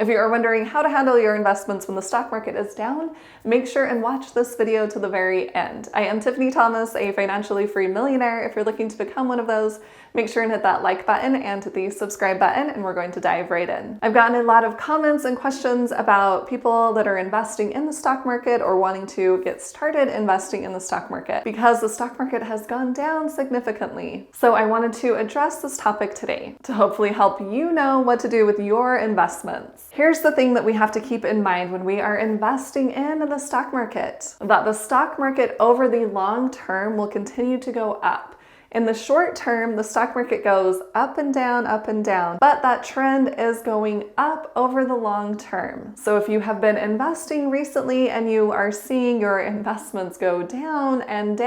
If you are wondering how to handle your investments when the stock market is down, make sure and watch this video to the very end. I am Tiffany Thomas, a financially free millionaire. If you're looking to become one of those, make sure and hit that like button and the subscribe button, and we're going to dive right in. I've gotten a lot of comments and questions about people that are investing in the stock market or wanting to get started investing in the stock market because the stock market has gone down significantly. So I wanted to address this topic today to hopefully help you know what to do with your investments. Here's the thing that we have to keep in mind when we are investing in the stock market, that the stock market over the long term will continue to go up. In the short term, the stock market goes up and down, but that trend is going up over the long term. So if you have been investing recently and you are seeing your investments go down and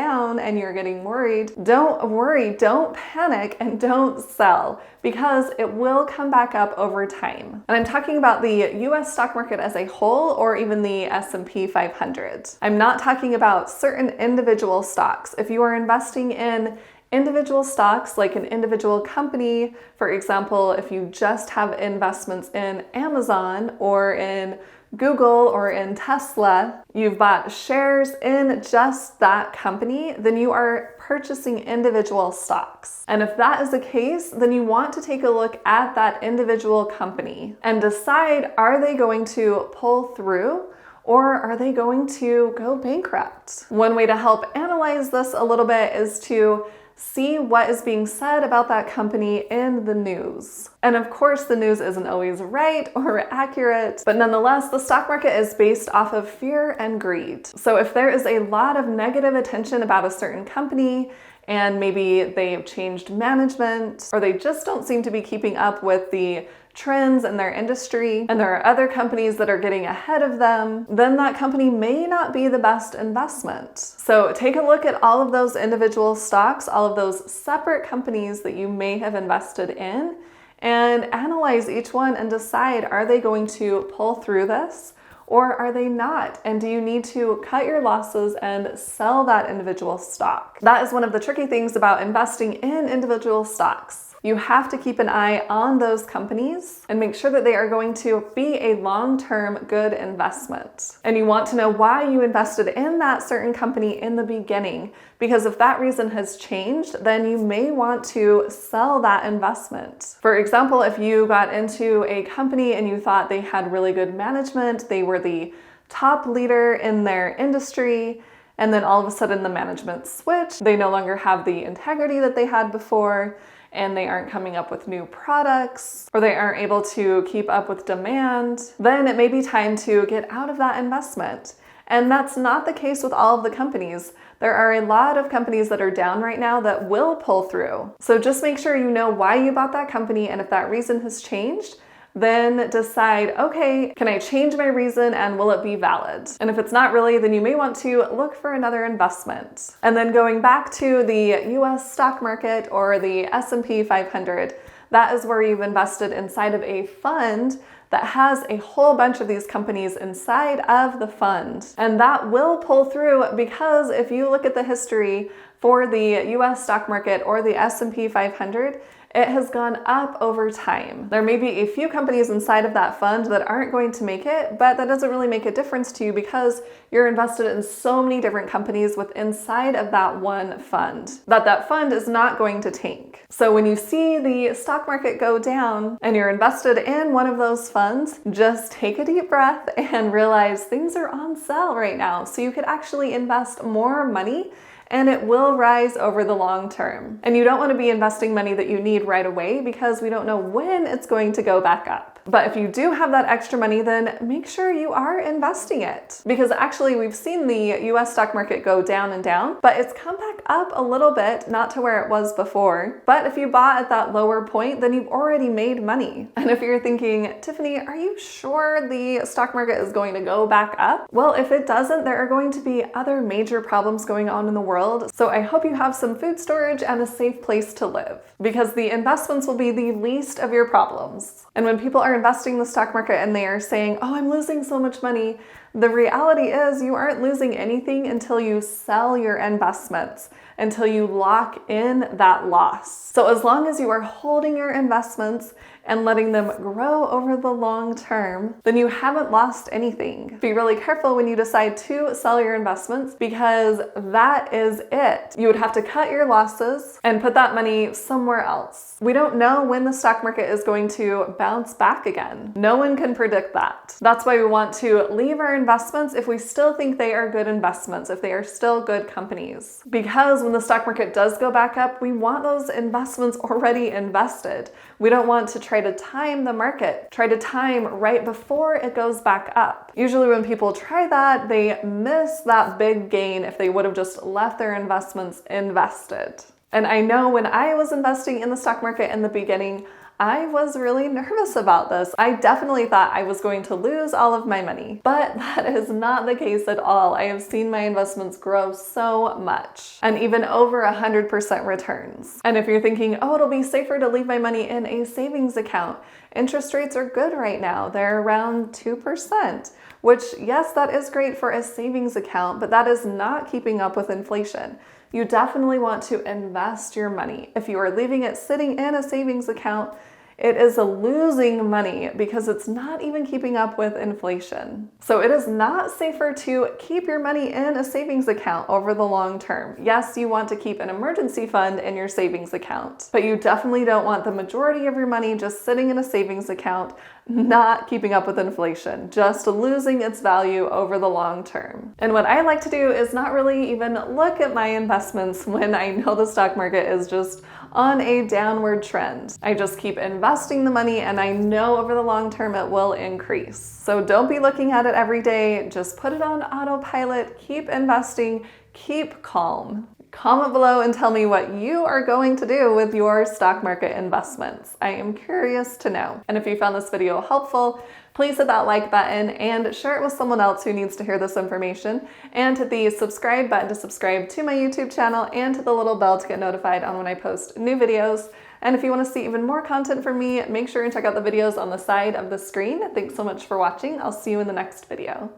you're getting worried, don't worry, don't panic, and don't sell, because it will come back up over time. And I'm talking about the US stock market as a whole, or even the S&P 500. I'm not talking about certain individual stocks. If you are investing in individual stocks, like an individual company, for example, if you just have investments in Amazon or in Google or in Tesla, you've bought shares in just that company, then you are purchasing individual stocks. And if that is the case, then you want to take a look at that individual company and decide, are they going to pull through? Or are they going to go bankrupt? One way to help analyze this a little bit is to see what is being said about that company in the news. And of course, the news isn't always right or accurate, but nonetheless, the stock market is based off of fear and greed. So if there is a lot of negative attention about a certain company, and maybe they've changed management, or they just don't seem to be keeping up with the trends in their industry, and there are other companies that are getting ahead of them, then that company may not be the best investment. So take a look at all of those individual stocks, all of those separate companies that you may have invested in, and analyze each one and decide, are they going to pull through this? Or are they not? And do you need to cut your losses and sell that individual stock? That is one of the tricky things about investing in individual stocks. You have to keep an eye on those companies and make sure that they are going to be a long-term good investment. And you want to know why you invested in that certain company in the beginning, because if that reason has changed, then you may want to sell that investment. For example, if you got into a company and you thought they had really good management, they were the top leader in their industry, and then all of a sudden the management switched, they no longer have the integrity that they had before, and they aren't coming up with new products, or they aren't able to keep up with demand, then it may be time to get out of that investment. And that's not the case with all of the companies. There are a lot of companies that are down right now that will pull through. So just make sure you know why you bought that company, and if that reason has changed, then decide, okay, can I change my reason and will it be valid? And if it's not really, then you may want to look for another investment. And then going back to the US stock market or the S&P 500, that is where you've invested inside of a fund that has a whole bunch of these companies inside of the fund. And that will pull through, because if you look at the history for the US stock market or the S&P 500, it has gone up over time. There may be a few companies inside of that fund that aren't going to make it, but that doesn't really make a difference to you because you're invested in so many different companies with inside of that one fund, that fund is not going to tank. So when you see the stock market go down and you're invested in one of those funds, just take a deep breath and realize things are on sale right now. So you could actually invest more money and it will rise over the long term. And you don't want to be investing money that you need right away, because we don't know when it's going to go back up. But if you do have that extra money, then make sure you are investing it. Because actually we've seen the US stock market go down and down, but it's come back up a little bit, not to where it was before. But if you bought at that lower point, then you've already made money. And if you're thinking, Tiffany, are you sure the stock market is going to go back up? Well, if it doesn't, there are going to be other major problems going on in the world. So I hope you have some food storage and a safe place to live, because the investments will be the least of your problems. And when people are investing in the stock market and they are saying, oh, I'm losing so much money, The reality is you aren't losing anything until you sell your investments, until you lock in that loss. So as long as you are holding your investments and letting them grow over the long term, then you haven't lost anything. Be really careful when you decide to sell your investments, because that is it. You would have to cut your losses and put that money somewhere else. We don't know when the stock market is going to bounce back again. No one can predict that. That's why we want to leave our investments if we still think they are good investments, if they are still good companies. Because when the stock market does go back up, we want those investments already invested. We don't want to try to time the market, try to time right before it goes back up. Usually when people try that, they miss that big gain if they would have just left their investments invested. And I know when I was investing in the stock market in the beginning, I was really nervous about this. I definitely thought I was going to lose all of my money, but that is not the case at all. I have seen my investments grow so much, and even over 100% returns. And if you're thinking, oh, it'll be safer to leave my money in a savings account, interest rates are good right now. They're around 2%, which, yes, that is great for a savings account, but that is not keeping up with inflation. You definitely want to invest your money. If you are leaving it sitting in a savings account, it is losing money because it's not even keeping up with inflation. So it is not safer to keep your money in a savings account over the long term. Yes, you want to keep an emergency fund in your savings account, but you definitely don't want the majority of your money just sitting in a savings account, not keeping up with inflation, just losing its value over the long term. And what I like to do is not really even look at my investments when I know the stock market is just on a downward trend. I just keep investing the money, and I know over the long term it will increase. So don't be looking at it every day. Just put it on autopilot, keep investing, keep calm. Comment below and tell me what you are going to do with your stock market investments. I am curious to know. And if you found this video helpful, please hit that like button and share it with someone else who needs to hear this information. And hit the subscribe button to subscribe to my YouTube channel, and hit the little bell to get notified on when I post new videos. And if you want to see even more content from me, make sure and check out the videos on the side of the screen. Thanks so much for watching. I'll see you in the next video.